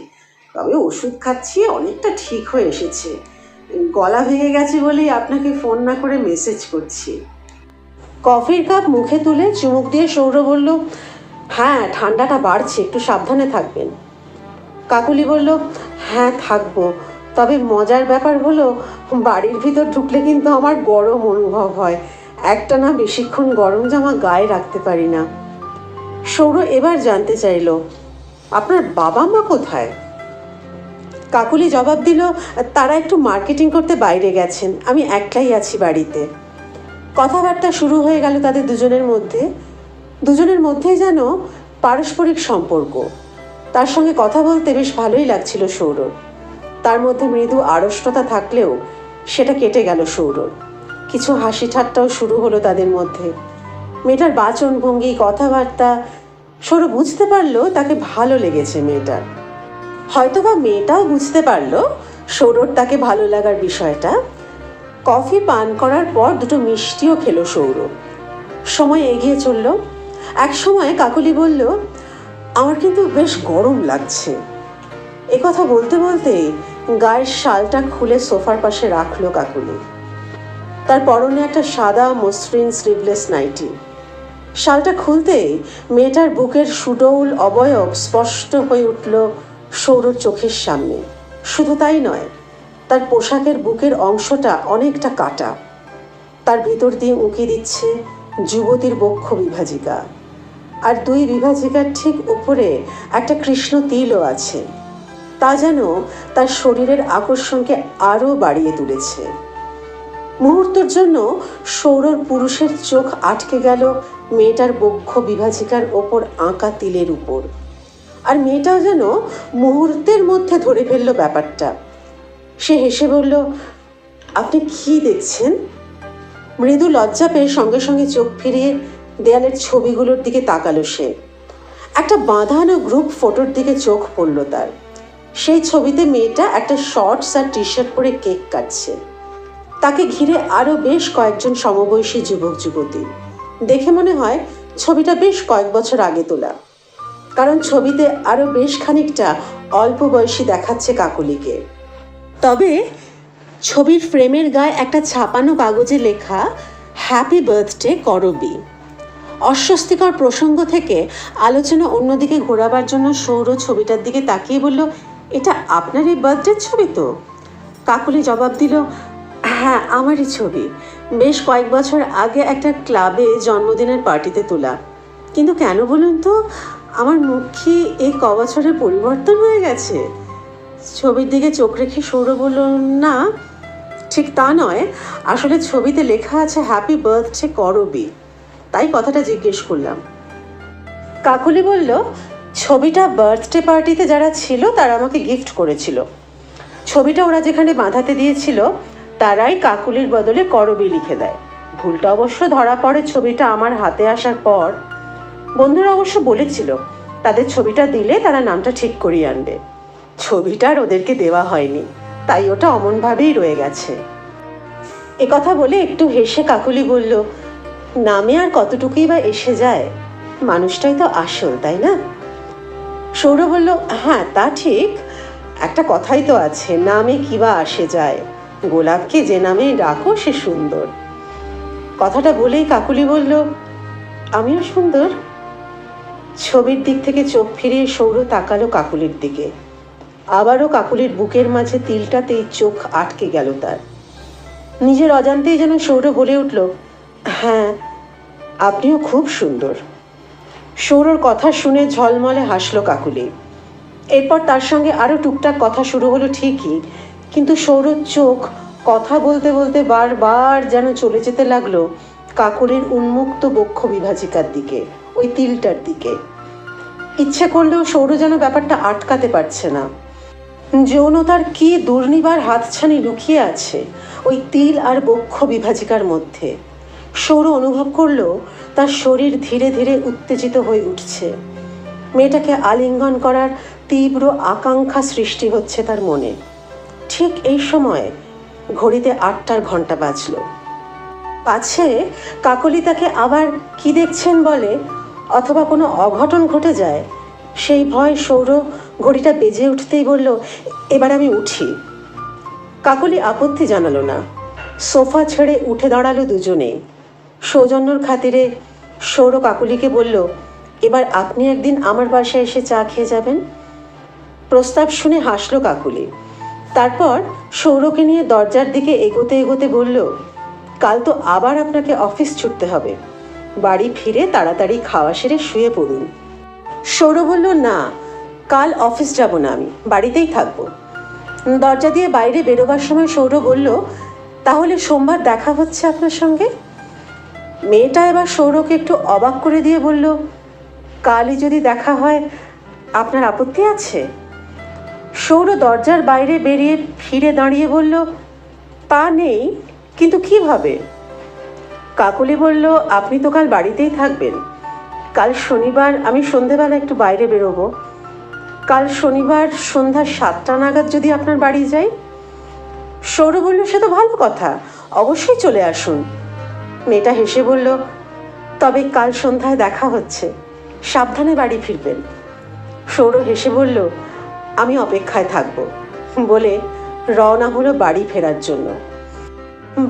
তবে ওষুধ খাচ্ছি, অনেকটা ঠিক হয়ে এসেছে। গলা ভেঙে গেছে বলেই আপনাকে ফোন না করে মেসেজ করছি। কফির কাপ মুখে তুলে চুমুক দিয়ে সৌর বলল, হ্যাঁ ঠান্ডাটা বাড়ছে, একটু সাবধানে থাকবেন। কাকুলি বলল, হ্যাঁ থাকবো, তবে মজার ব্যাপার হলো বাড়ির ভিতর ঢুকলে কিন্তু আমার গরম অনুভব হয়। একটা না বেশিক্ষণ গরম জামা গায়ে রাখতে পারি না। সৌর এবার জানতে চাইল, আপনার বাবা মা কোথায়? কাকুলি জবাব দিল, তারা একটু মার্কেটিং করতে বাইরে গেছেন, আমি একলাই আছি বাড়িতে। কথাবার্তা শুরু হয়ে গেল তাদের দুজনের মধ্যেই যেন পারস্পরিক সম্পর্ক। তার সঙ্গে কথা বলতে বেশ ভালোই লাগছিল সৌরর। তার মধ্যে মৃদু আড়ষ্টতা থাকলেও সেটা কেটে গেল সৌরর। কিছু হাসি ঠাট্টাও শুরু হলো তাদের মধ্যে। মেয়েটার বাচন ভঙ্গি, কথাবার্তা, সৌর বুঝতে পারলো তাকে ভালো লেগেছে মেয়েটার। হয়তোবা মেয়েটাও বুঝতে পারলো সৌরর তাকে ভালো লাগার বিষয়টা। কফি পান করার পর দুটো মিষ্টিও খেলো সৌর। সময় এগিয়ে চলল। এক সময় কাকুলি বলল, আমার কিন্তু বেশ গরম লাগছে। কথা বলতে বলতে গায়ের শালটা খুলে সোফার পাশে রাখলো কাকুলি। তার পরনে একটা সাদা মসৃণ স্লিভলেস নাইটি। শালটা খুলতেই মেয়েটার বুকের সুডৌল অবয়ব স্পষ্ট হয়ে উঠল সৌরর চোখের সামনে। শুধু তাই নয়, তার পোশাকের বুকের অংশটা অনেকটা কাটা, তার ভিতর দিয়ে উঁকি দিচ্ছে যুবতীর বক্ষ বিভাজিকা, আর দুই বিভাজিকার ঠিক উপরে একটা কৃষ্ণ তিলও আছে। তা যেন তার শরীরের আকর্ষণকে আরও বাড়িয়ে তুলেছে। মুহূর্তের জন্য সৌরর পুরুষের চোখ আটকে গেল মেয়েটার বক্ষ বিভাজিকার ওপর আঁকা তিলের উপর, আর মেয়েটাও যেন মুহূর্তের মধ্যে ধরে ফেলল ব্যাপারটা। সে হেসে বলল, আপনি কি দেখছেন? মৃদু লজ্জা পেয়ে সঙ্গে সঙ্গে চোখ ফিরিয়ে দেয়ালের ছবিগুলোর দিকে তাকালো সে। একটা বাঁধানো গ্রুপ ফটোর দিকে চোখ পড়ল তার। সেই ছবিতে মেয়েটা একটা শর্টস আর টি শার্ট পরে কেক কাটছে। তাকে ঘিরে আরও বেশ কয়েকজন সমবয়সী যুবক যুবতী। দেখে মনে হয় ছবিটা বেশ কয়েক বছর আগে তোলা, কারণ ছবিতে আরও বেশ খানিকটা অল্প বয়সী দেখাচ্ছে কাকলিকে। তবে ছবির ফ্রেমের গায়ে একটা ছাপানো কাগজে লেখা হ্যাপি বার্থডে করবি। অস্বস্তিকর প্রসঙ্গ থেকে আলোচনা অন্যদিকে ঘোরাবার জন্য সৌর ছবিটার দিকে তাকিয়ে বলল, এটা আপনারই বার্থডের ছবি তো? কাকলি জবাব দিল, হ্যাঁ আমারই ছবি, বেশ কয়েক বছর আগে একটা ক্লাবে জন্মদিনের পার্টিতে তোলা। কিন্তু কেন বলুন তো, আমার মুখ কি এই কবছরে পরিবর্তন হয়ে গেছে? ছবির দিকে চোখ রেখে সৌর বলল, না ঠিক তা নয়, আসলে ছবিতে লেখা আছে হ্যাপি বার্থডে করবি, তাই কথাটা জিজ্ঞেস করলাম। কাকলি বলল, ছবিটা বার্থডে পার্টিতে যারা ছিল তারা আমাকে গিফট করেছিল। ছবিটা ওরা যেখানে বাঁধাতে দিয়েছিল তারাই কাকুলির বদলে করবি লিখে দেয়। ভুলটা অবশ্য ধরা পড়ে ছবিটা আমার হাতে আসার পর। বন্ধুরা অবশ্য বলেছিল তাদের ছবিটা দিলে তারা নামটা ঠিক করিয়ে আনবে। ছবিটা আর ওদেরকে দেওয়া হয়নি, তাই ওটা অমনভাবেই রয়ে গেছে। কথা বলে একটু হেসে কাকুলি বলল, নামে আর কতটুকুই বা এসে যায়, মানুষটাই তো আসল, তাই না? সৌর বলল, হ্যাঁ তা ঠিক, একটা কথাই তো আছে, নামে কি বা আসে যায়, গোলাপকে যে নামে ডাকো সে সুন্দর। কথাটা বলেই কাকুলি বলল, আমিও সুন্দর। ছবির দিক থেকে চোখ ফিরিয়ে সৌর তাকালো কাকুলির দিকে। আবারও কাকুলির বুকের মাঝে তিলটাতেই চোখ আটকে গেল তার। নিজের অজান্তেই যেন সৌর বলে উঠল, হ্যাঁ আপনিও খুব সুন্দর। সৌরর কথা শুনে ঝলমলে হাসলো কাকুলি। এরপর তার সঙ্গে আরও টুকটাক কথা শুরু হলো ঠিকই, কিন্তু সৌরর চোখ কথা বলতে বলতে বারবার যেন চলে যেতে লাগলো কাকুলির উন্মুক্ত বক্ষ বিভাজিকার দিকে, ওই তিলটার দিকে। ইচ্ছে করলেও সৌর যেন ব্যাপারটা আটকাতে পারছে না। যৌনতার কি দুর্নিবার হাতছানি লুকিয়ে আছে ওই তিল আর বক্ষ বিভাজিকার মধ্যে। সৌর অনুভব করলো তার শরীর ধীরে ধীরে উত্তেজিত হয়ে উঠছে। মেয়েটাকে আলিঙ্গন করার তীব্র আকাঙ্ক্ষা সৃষ্টি হচ্ছে তার মনে। ঠিক এই সময় ঘড়িতে 8টার ঘন্টা বাজল। পাছে কাকলি তাকে আবার কি দেখছেন বলে, অথবা কোনো অঘটন ঘটে যায়, সেই ভয় সৌর ঘড়িটা বেজে উঠতেই বলল, এবার আমি উঠি। কাকলি আপত্তি জানালো না। সোফা ছেড়ে উঠে দাঁড়ালো দুজনে। সৌজন্যর খাতিরে সৌর কাকলিকে বলল, এবার আপনি একদিন আমার বাসায় এসে চা খেয়ে যাবেন। প্রস্তাব শুনে হাসলো কাকলি। তারপর সৌরকে নিয়ে দরজার দিকে এগোতে এগোতে বলল, কাল তো আবার আপনাকে অফিস ছুটতে হবে, বাড়ি ফিরে তাড়াতাড়ি খাওয়া সেরে শুয়ে পড়ুন। সৌর বলল, না কাল অফিস যাব না, আমি বাড়িতেই থাকবো। দরজা দিয়ে বাইরে বেরোবার সময় সৌর বলল, তাহলে সোমবার দেখা হচ্ছে আপনার সঙ্গে। মেয়েটা এবার সৌরকে একটু অবাক করে দিয়ে বলল, কালই যদি দেখা হয় আপনার আপত্তি আছে? সৌর দরজার বাইরে বেরিয়ে ফিরে দাঁড়িয়ে বলল, তা নেই, কিন্তু কিভাবে? কাকলি বলল, আপনি তো কাল বাড়িতেই থাকবেন। কাল শনিবার, আমি সন্ধেবেলা একটু বাইরে বেরোবো। কাল শনিবার সন্ধ্যা 7টা নাগাদ যদি আপনার বাড়ি যাই। সৌর বলল, সে তো ভালো কথা, অবশ্যই চলে আসুন। মেয়েটা হেসে বলল, তবে কাল সন্ধ্যায় দেখা হচ্ছে, সাবধানে বাড়ি ফিরবেন। সৌর হেসে বলল, আমি অপেক্ষায় থাকব, বলে রওনা হলো বাড়ি ফেরার জন্য।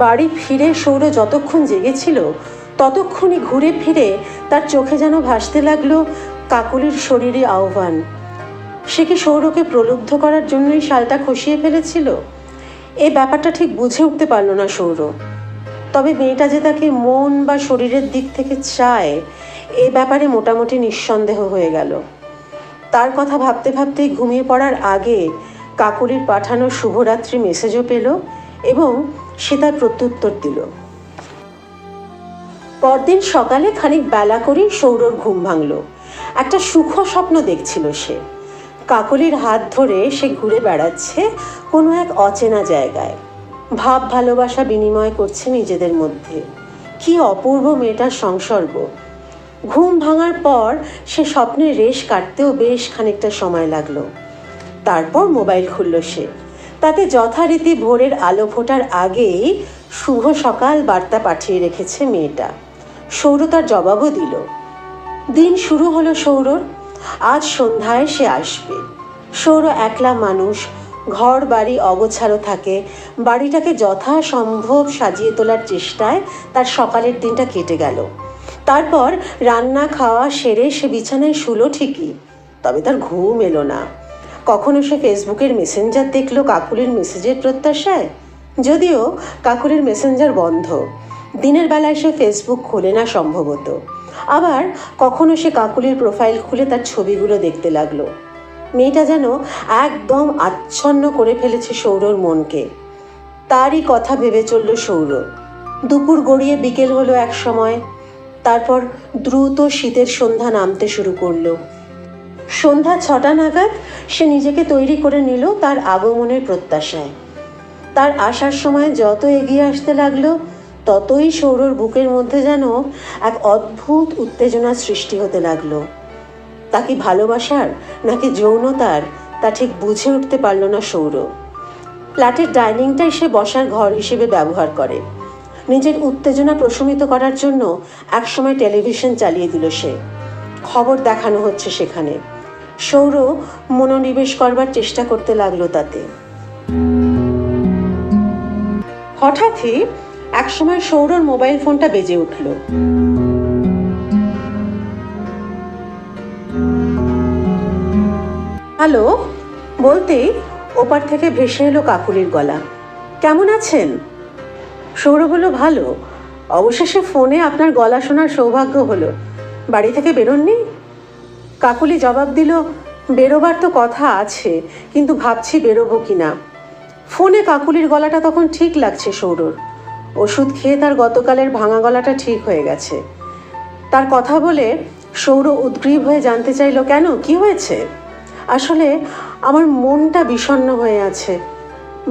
বাড়ি ফিরে সৌর যতক্ষণ জেগেছিল ততক্ষণই ঘুরে ফিরে তার চোখে যেন ভাসতে লাগলো কাকলির শরীরে আহ্বান। সে কি সৌরকে প্রলুব্ধ করার জন্যই শালটা খসিয়ে ফেলেছিল? এই ব্যাপারটা ঠিক বুঝে উঠতে পারল না সৌর। তবে মেয়েটা যে তাকে মন বা শরীরের দিক থেকে চায় এ ব্যাপারে মোটামুটি নিঃসন্দেহ হয়ে গেল। তার কথা ভাবতে ভাবতেই ঘুমিয়ে পড়ার আগে কাকুলির পাঠানো শুভরাত্রি মেসেজও পেল এবং সে তার প্রত্যুত্তর দিল। পরদিন সকালে খানিক বেলা করেই সৌরর ঘুম ভাঙল। একটা সুখ স্বপ্ন দেখছিল সে। কাকলির হাত ধরে সে ঘুরে বেড়াচ্ছে কোনো এক অচেনা জায়গায়, ভাব ভালোবাসা বিনিময় করছে নিজেদের মধ্যে। কি অপূর্ব মেয়েটার সংসর্গ। ঘুম ভাঙার পর সে স্বপ্নের রেশ কাটতেও বেশ খানিকটা সময় লাগলো। তারপর মোবাইল খুলল সে। তাতে যথারীতি ভোরের আলো ফোটার আগেই শুভ সকাল বার্তা পাঠিয়ে রেখেছে মেয়েটা। সৌর তার জবাবও দিল। দিন শুরু হলো সৌরর। আজ সন্ধ্যায় সে আসবে। সৌর একলা মানুষ, ঘর বাড়ি অগোছালো থাকে। বাড়িটাকে যথাসম্ভব সাজিয়ে তোলার চেষ্টায় তার সকালের দিনটা কেটে গেল। তারপর রান্না খাওয়া সেরে সে বিছানায় শুলো ঠিকই, তবে তার ঘুম এলো না। কখনো সে ফেসবুকের মেসেঞ্জার দেখলো কাকুলির মেসেজের প্রত্যাশায়, যদিও কাকুলির মেসেঞ্জার বন্ধ। দিনের বেলায় সে ফেসবুক খোলে না সম্ভবত। আবার কখনো সে কাকুলির প্রোফাইল খুলে তার ছবিগুলো দেখতে লাগলো। মেয়েটা যেন একদম আচ্ছন্ন করে ফেলেছে সৌরর মনকে। তারই কথা ভেবে চলল সৌর। দুপুর গড়িয়ে বিকেল হলো এক সময়। তারপর দ্রুত শীতের সন্ধ্যা নামতে শুরু করলো। সন্ধ্যা 6টা নাগাদ সে নিজেকে তৈরি করে নিল তার আগমনের প্রত্যাশায়। তার আসার সময় যত এগিয়ে আসতে লাগলো ততই সৌরর বুকের মধ্যে যেন এক অদ্ভুত উত্তেজনার সৃষ্টি হতে লাগলো। তা কি ভালোবাসার নাকি যৌনতার তা ঠিক বুঝে উঠতে পারল না সৌর। ফ্ল্যাটের ডাইনিংটাই সে বসার ঘর হিসেবে ব্যবহার করে। নিজের উত্তেজনা প্রশমিত করার জন্য একসময় টেলিভিশন চালিয়ে দিল সে। খবর দেখানো হচ্ছে সেখানে। সৌর মনোনিবেশ করবার চেষ্টা করতে লাগলো তাতে। হঠাৎই একসময় সৌরর মোবাইল ফোনটা বেজে উঠল। হ্যালো বলতেই ওপার থেকে ভেসে এলো কাকুলির গলা। কেমন আছেন? সৌর বলল, ভালো। অবশেষে ফোনে আপনার গলা শোনার সৌভাগ্য হলো। বাড়ি থেকে বেরোননি? কাকুলি জবাব দিল, বেরোবার তো কথা আছে, কিন্তু ভাবছি বেরোবো কিনা। ফোনে কাকুলির গলাটা তখন ঠিক লাগছে সৌরর। ওষুধ খেয়ে তার গতকালের ভাঙা গলাটা ঠিক হয়ে গেছে। তার কথা বলে সৌর উদ্গ্রীব হয়ে জানতে চাইল, কেন, কি হয়েছে? আসলে আমার মনটা বিষণ্ণ হয়ে আছে।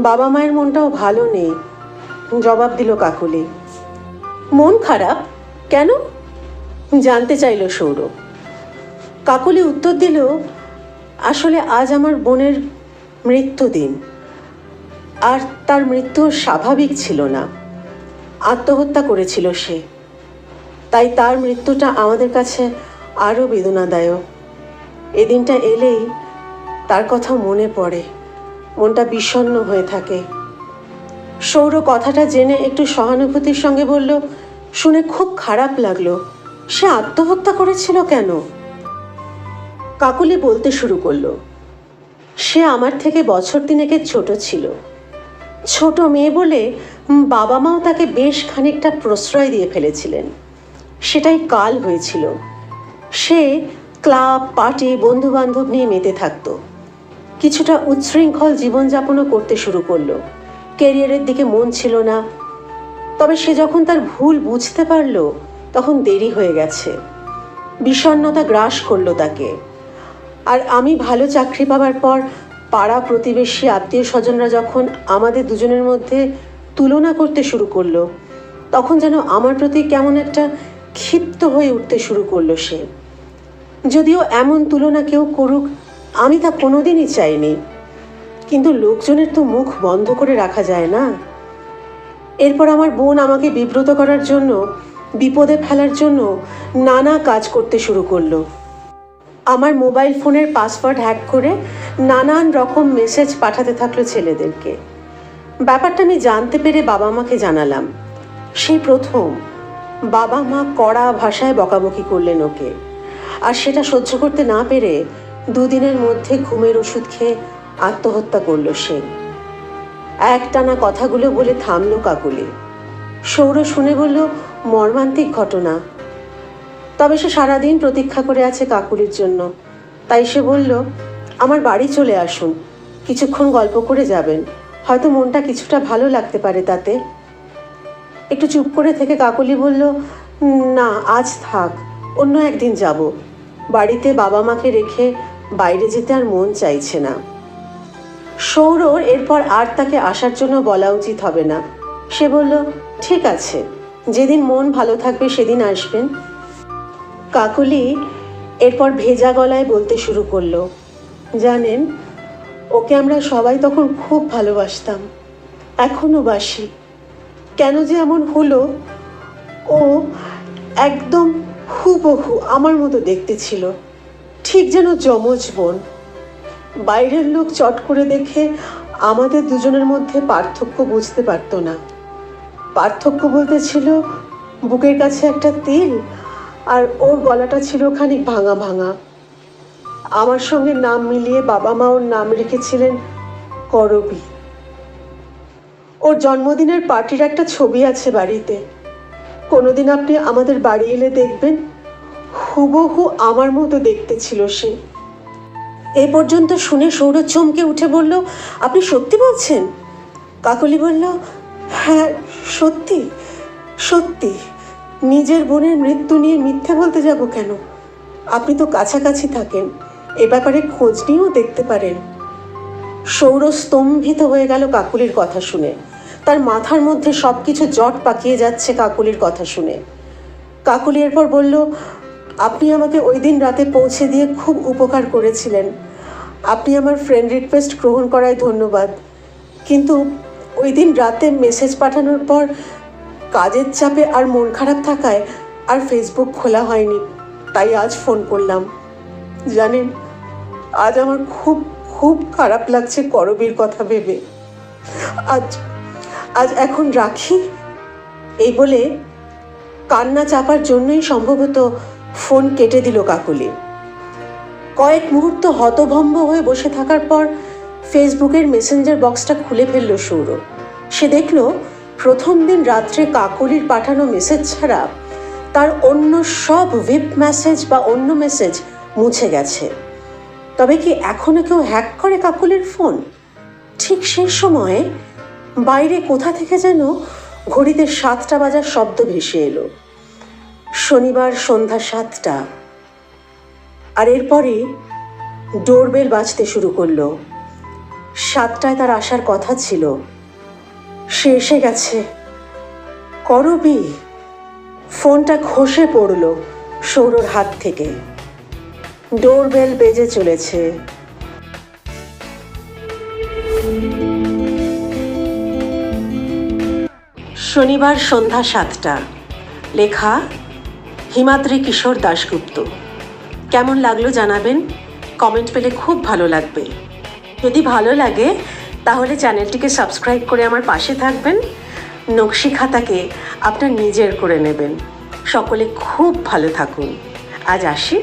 বাবা মায়ের মনটাও ভালো নেই, জবাব দিল কাকুলি। মন খারাপ কেন? জানতে চাইল সৌর। কাকুলি উত্তর দিল, আসলে আজ আমার বোনের মৃত্যুদিন। আর তার মৃত্যু স্বাভাবিক ছিল না, আত্মহত্যা করেছিল সে। তাই তার মৃত্যুটা আমাদের কাছে আরও বেদনাদায়ক। এ দিনটা এলেই তার কথা মনে পড়ে, মনটা বিষণ্ণ হয়ে থাকে। সৌর কথাটা জেনে একটু সহানুভূতির সঙ্গে বলল, শুনে খুব খারাপ লাগলো। সে আত্মহত্যা করেছিল কেন? কাকুলি বলতে শুরু করলো, সে আমার থেকে বছর তিনেকের ছোট ছিল। ছোট মেয়ে বলে বাবা মাও তাকে বেশ খানিকটা প্রশ্রয় দিয়ে ফেলেছিলেন। সেটাই কাল হয়েছিল। সে ক্লাব, পার্টি, বন্ধুবান্ধব নিয়ে মেতে থাকতো। কিছুটা উচ্ছৃঙ্খল জীবনযাপনও করতে শুরু করলো। ক্যারিয়ারের দিকে মন ছিল না। তবে সে যখন তার ভুল বুঝতে পারল তখন দেরি হয়ে গেছে। বিষণ্ণতা গ্রাস করলো তাকে। আর আমি ভালো চাকরি পাবার পর পাড়া প্রতিবেশী, আত্মীয় স্বজনরা যখন আমাদের দুজনের মধ্যে তুলনা করতে শুরু করলো, তখন যেন আমার প্রতি কেমন একটা ক্ষিপ্ত হয়ে উঠতে শুরু করলো সে। যদিও এমন তুলনা কেউ করুক আমি তা কোনোদিনই চাইনি, কিন্তু লোকজনের তো মুখ বন্ধ করে রাখা যায় না। এরপর আমার বোন আমাকে বিব্রত করার জন্য, বিপদে ফেলার জন্য নানা কাজ করতে শুরু করলো। আমার মোবাইল ফোনের পাসওয়ার্ড হ্যাক করে নানান রকম মেসেজ পাঠাতে থাকলো ছেলেদেরকে। ব্যাপারটা আমি জানতে পেরে বাবা মাকে জানালাম। সেই প্রথম বাবা মা কড়া ভাষায় বকাবকি করলেন ওকে। আর সেটা সহ্য করতে না পেরে 2 দিনের মধ্যে ঘুমের ওষুধ খেয়ে আত্মহত্যা করলো সে। একটানা কথাগুলো বলে থামলো কাকুলি। সৌর শুনে বলল, মর্মান্তিক ঘটনা। তবে সে সারাদিন প্রতীক্ষা করে আছে কাকুলির জন্য। তাই সে বলল, আমার বাড়ি চলে আসুন, কিছুক্ষণ গল্প করে যাবেন, হয়তো মনটা কিছুটা ভালো লাগতে পারে তাতে। একটু চুপ করে থেকে কাকুলি বলল, না আজ থাক, অন্য একদিন যাব। বাড়িতে বাবা মাকে রেখে বাইরে যেতে আর মন চাইছে না। সৌরর এরপর আর তাকে আসার জন্য বলা উচিত হবে না। সে বলল, ঠিক আছে, যেদিন মন ভালো থাকবে সেদিন আসবেন। কাকুলি এরপর ভেজা গলায় বলতে শুরু করলো, জানেন, ওকে আমরা সবাই তখন খুব ভালোবাসতাম, এখনো বাসি। কেন যে এমন হলো, ও একদম হুবহু আমার মতো দেখতে ছিল, ঠিক যেন যমজ বোন। বাইরের লোক চট করে দেখে আমাদের দুজনের মধ্যে পার্থক্য বুঝতে পারতো না। পার্থক্য বলতে ছিল বুকের কাছে একটা তিল, আর ওর গলাটা ছিল খানিক ভাঙা ভাঙা। আমার সঙ্গে নাম মিলিয়ে বাবা মা ওর নাম রেখেছিলেন করবী। ওর জন্মদিনের পার্টির একটা ছবি আছে বাড়িতে, কোনোদিন আপনি আমাদের বাড়ি এলে দেখবেন, হুবহু আমার মতো দেখতে ছিল সে। এই পর্যন্ত শুনে সৌর চমকে উঠে বলল, আপনি সত্যি বলছেন? কাকলি বলল, হ্যাঁ সত্যি সত্যি, নিজের বোনের মৃত্যু নিয়ে মিথ্যে বলতে যাব কেন? আপনি তো কাছাকাছি থাকেন, এ ব্যাপারে খোঁজ নিয়েও দেখতে পারেন। সৌর স্তম্ভিত হয়ে গেল কাকুলির কথা শুনে। তার মাথার মধ্যে সব কিছু জট পাকিয়ে যাচ্ছে কাকুলির কথা শুনে। কাকুলি এরপর বলল, আপনি আমাকে ওই দিন রাতে পৌঁছে দিয়ে খুব উপকার করেছিলেন। আপনি আমার ফ্রেন্ড রিকোয়েস্ট গ্রহণ করায় ধন্যবাদ। কিন্তু ওই দিন রাতে মেসেজ পাঠানোর পর কাজের চাপে আর মন খারাপ থাকায় আর ফেসবুক খোলা হয়নি, তাই আজ ফোন করলাম। জানেন, আজ আমার খুব খুব খারাপ লাগছে করবীর কথা ভেবে। আজ এখন রাখি। এই বলে কান্না চাপার জন্যই সম্ভবত ফোন কেটে দিল কাকুলি। কয়েক মুহূর্ত হতভম্ব হয়ে বসে থাকার পর ফেসবুকের মেসেঞ্জার বক্সটা খুলে ফেলল সৌর। সে দেখল প্রথম দিন রাত্রে কাকুলির পাঠানো মেসেজ ছাড়া তার অন্য সব ভিপ মেসেজ বা অন্য মেসেজ মুছে গেছে। তবে কি এখনো কেউ হ্যাক করে কাকুলির ফোন? ঠিক সেই সময়ে বাইরে কোথা থেকে যেন ঘড়িতে 7টা বাজার শব্দ ভেসে এলো। শনিবার সন্ধ্যা 7টা। আর এরপরে ডোরবেল বাজতে শুরু করলো। 7টায় তার আসার কথা ছিল, সে এসে গেছে। করবী। ফোনটা খসে পড়ল সৌরর হাত থেকে। ডোরবেল বেজে চলেছে। শনিবার সন্ধ্যা 7টা। লেখা হিমাদ্রি কিশোর দাশগুপ্ত। কেমন লাগলো জানাবেন, কমেন্ট পেলে খুব ভালো লাগবে। যদি ভালো লাগে তাহলে চ্যানেলটিকে সাবস্ক্রাইব করে আমার পাশে থাকবেন। নকশি খাতাকে আপনার নিজের করে নেবেন। সকলে খুব ভালো থাকুন। আজ আসি।